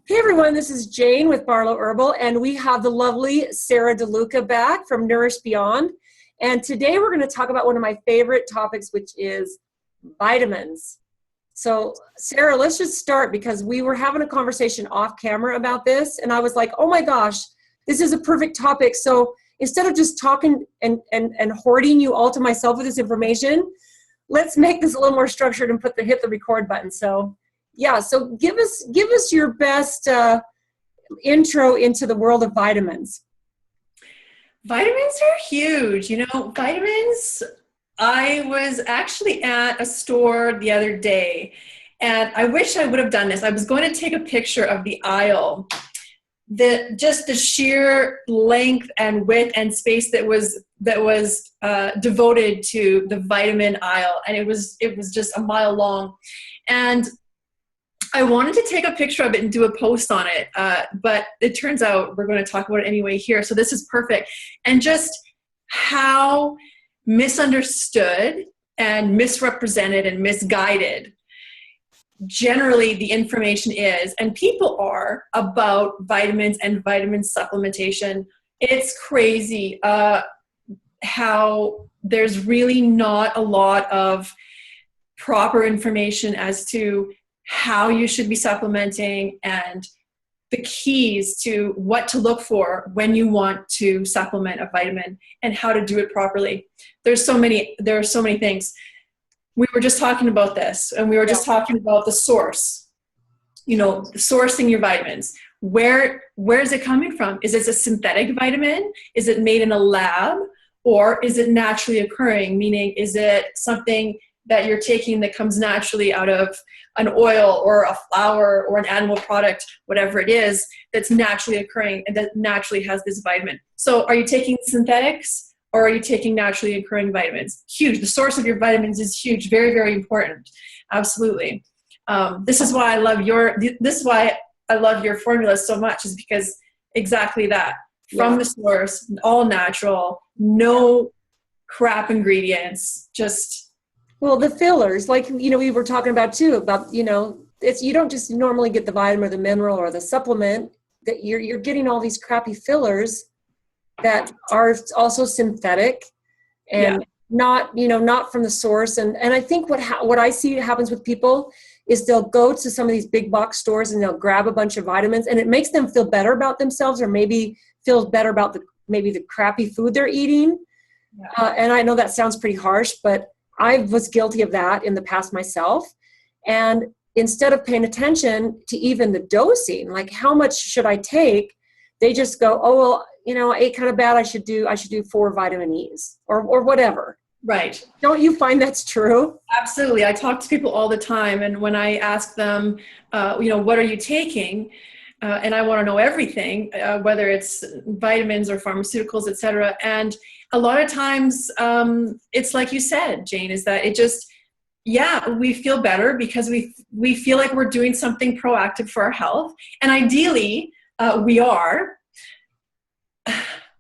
Hey everyone, this is Jane with Barlow Herbal, and we have the lovely Sara DeLuca back from Nourish Beyond. And today we're going to talk about one of my favorite topics, which is vitamins. So Sara, let's just start because we were having a conversation off camera about this, and I was like, oh my gosh, this is a perfect topic. So instead of just talking and hoarding you all to myself with this information, let's make this a little more structured and hit the record button. So yeah, so give us your best intro into the world of vitamins. Vitamins are huge. Vitamins, I was actually at a store the other day, and I wish I would have done this. I was going to take a picture of the aisle, just the sheer length and width and space that was devoted to the vitamin aisle, and it was just a mile long. And I wanted to take a picture of it and do a post on it, but it turns out we're going to talk about it anyway here. So this is perfect. And just how misunderstood and misrepresented and misguided generally the information is, and people are, about vitamins and vitamin supplementation. It's crazy how there's really not a lot of proper information as to how you should be supplementing and the keys to what to look for when you want to supplement a vitamin and how to do it properly. There are so many things. We were just talking about this, and we were just talking about the source, sourcing your vitamins. Where is it coming from? Is it a synthetic vitamin? Is it made in a lab? Or is it naturally occurring? Meaning, is it something that you're taking that comes naturally out of an oil or a flower or an animal product, whatever it is, that's naturally occurring and that naturally has this vitamin. So are you taking synthetics or are you taking naturally occurring vitamins? Huge. The source of your vitamins is huge. Very, very important. Absolutely. This is why I love your formula so much, is because exactly that. From the source, all natural, no crap ingredients, Well, the fillers, like, we were talking about too, about, it's, you don't just normally get the vitamin or the mineral or the supplement, that you're getting all these crappy fillers that are also synthetic and not from the source. And I think what I see happens with people is they'll go to some of these big box stores and they'll grab a bunch of vitamins, and it makes them feel better about themselves, or maybe feel better about the crappy food they're eating. Yeah. And I know that sounds pretty harsh, but I was guilty of that in the past myself. And instead of paying attention to even the dosing, like how much should I take, they just go, oh, well, I ate kind of bad. I should do 4 vitamin E's or whatever. Right. Don't you find that's true? Absolutely. I talk to people all the time. And when I ask them, what are you taking? And I want to know everything, whether it's vitamins or pharmaceuticals, et cetera. And a lot of times, it's like you said, Jane, is that it just, we feel better because we feel like we're doing something proactive for our health. And ideally, we are,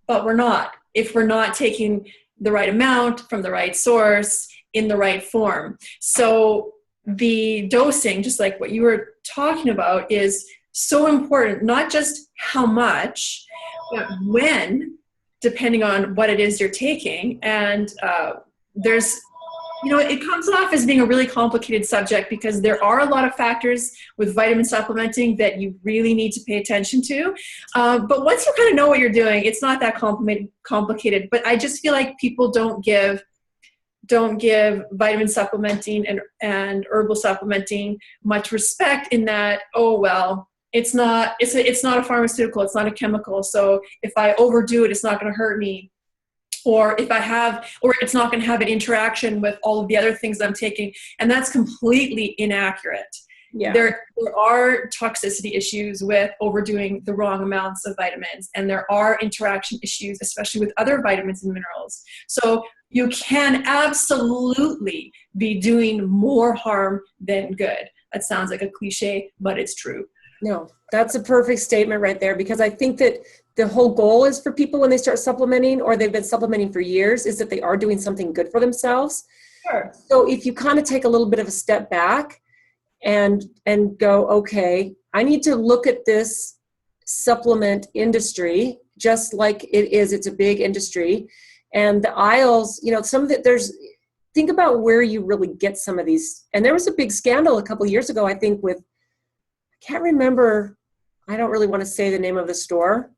but we're not, if we're not taking the right amount from the right source in the right form. So the dosing, just like what you were talking about, is so important, not just how much, but when, depending on what it is you're taking. And there's, it comes off as being a really complicated subject because there are a lot of factors with vitamin supplementing that you really need to pay attention to. But once you kind of know what you're doing, it's not that complicated. But I just feel like people don't give vitamin supplementing and herbal supplementing much respect, in that, oh, well, it's not a pharmaceutical, it's not a chemical. So if I overdo it, it's not going to hurt me. Or it's not going to have an interaction with all of the other things I'm taking. And that's completely inaccurate. Yeah. There are toxicity issues with overdoing the wrong amounts of vitamins, and there are interaction issues, especially with other vitamins and minerals. So you can absolutely be doing more harm than good. That sounds like a cliche, but it's true. No, that's a perfect statement right there, because I think that the whole goal is for people when they start supplementing, or they've been supplementing for years, is that they are doing something good for themselves. So if you kind of take a little bit of a step back and go, okay, I need to look at this supplement industry just like it is. It's a big industry. And the aisles, you know, some of it, think about where you really get some of these. And there was a big scandal a couple of years ago, I think, I can't remember, I don't really want to say the name of the store,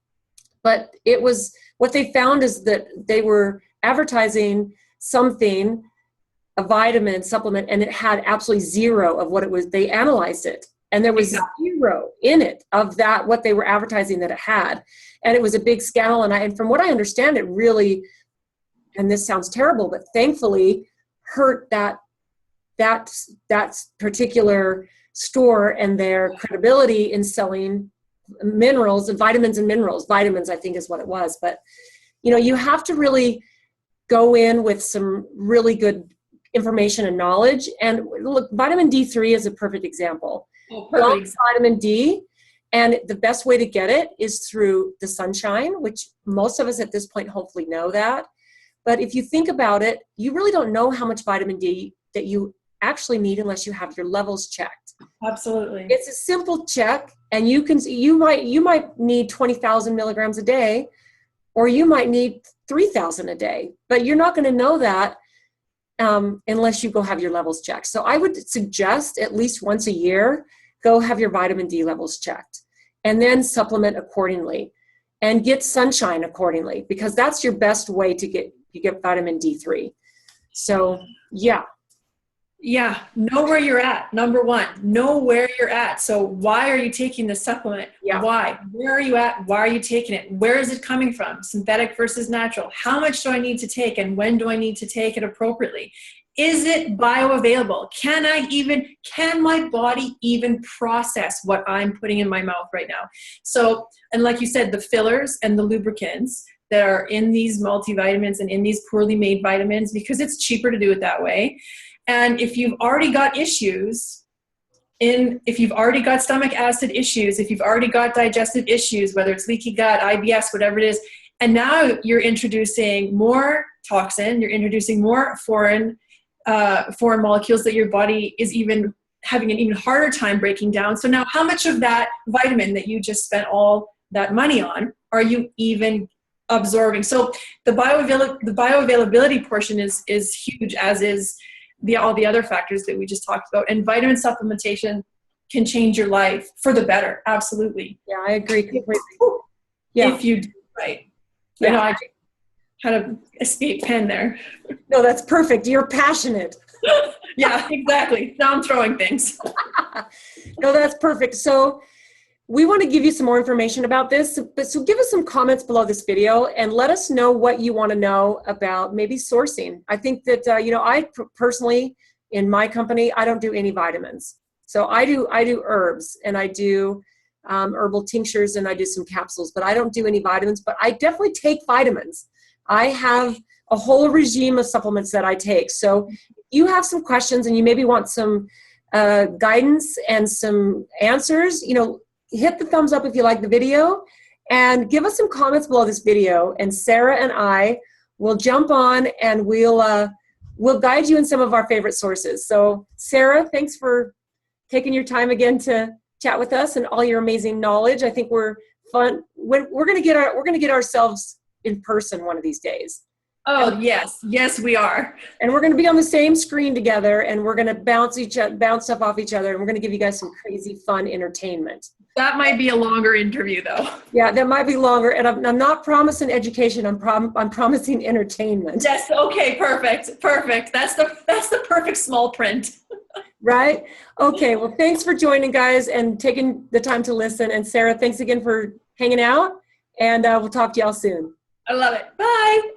but it was, what they found is that they were advertising something, a vitamin supplement, and it had absolutely zero of what it was. They analyzed it, and there was zero in it of that, what they were advertising that it had. And it was a big scandal. And from what I understand, it really, and this sounds terrible, but thankfully hurt that particular store and their credibility in selling minerals and vitamins and minerals. Vitamins, I think, is what it was. But, you know, you have to really go in with some really good information and knowledge. And look, vitamin D3 is a perfect example. Oh, perfect. Vitamin D, and the best way to get it is through the sunshine, which most of us at this point hopefully know that. But if you think about it, you really don't know how much vitamin D that you actually need unless you have your levels checked. Absolutely. It's a simple check, and you might need 20,000 milligrams a day, or you might need 3,000 a day, but you're not going to know that unless you go have your levels checked. So I would suggest at least once a year, go have your vitamin D levels checked, and then supplement accordingly, and get sunshine accordingly, because that's your best way to get vitamin D3. So yeah. Yeah, know where you're at. Number one, know where you're at. So why are you taking the supplement? Yeah. Why? Where are you at? Why are you taking it? Where is it coming from? Synthetic versus natural. How much do I need to take, and when do I need to take it appropriately? Is it bioavailable? Can my body even process what I'm putting in my mouth right now? So, and like you said, the fillers and the lubricants that are in these multivitamins and in these poorly made vitamins, because it's cheaper to do it that way. And if you've already got issues, if you've already got stomach acid issues, if you've already got digestive issues, whether it's leaky gut, IBS, whatever it is, and now you're introducing more toxin, you're introducing more foreign molecules that your body is even having an even harder time breaking down. So now how much of that vitamin that you just spent all that money on are you even absorbing? So the bioavailability portion is huge, as is all the other factors that we just talked about. And vitamin supplementation can change your life for the better. Absolutely. Yeah, I agree completely. If you do it right. Yeah. I know I had an escape pen there. No, that's perfect. You're passionate. Yeah, exactly. Now I'm throwing things. No, that's perfect. So we want to give you some more information about this, so give us some comments below this video and let us know what you want to know about maybe sourcing. I think that, I personally, in my company, I don't do any vitamins. So I do herbs, and I do herbal tinctures, and I do some capsules, but I don't do any vitamins. But I definitely take vitamins. I have a whole regime of supplements that I take. So if you have some questions and you maybe want some guidance and some answers, hit the thumbs up if you like the video, and give us some comments below this video, and Sarah and I will jump on and we'll guide you in some of our favorite sources. So Sarah, thanks for taking your time again to chat with us and all your amazing knowledge. I think we're going to get ourselves in person one of these days. Oh, yes, we are. And we're going to be on the same screen together, and we're going to bounce stuff off each other, and we're going to give you guys some crazy fun entertainment. That might be a longer interview, though. Yeah, that might be longer, and I'm not promising education. I'm promising entertainment. Yes. Okay. Perfect. That's the perfect small print. Right. Okay. Well, thanks for joining, guys, and taking the time to listen. And Sarah, thanks again for hanging out. And we'll talk to y'all soon. I love it. Bye.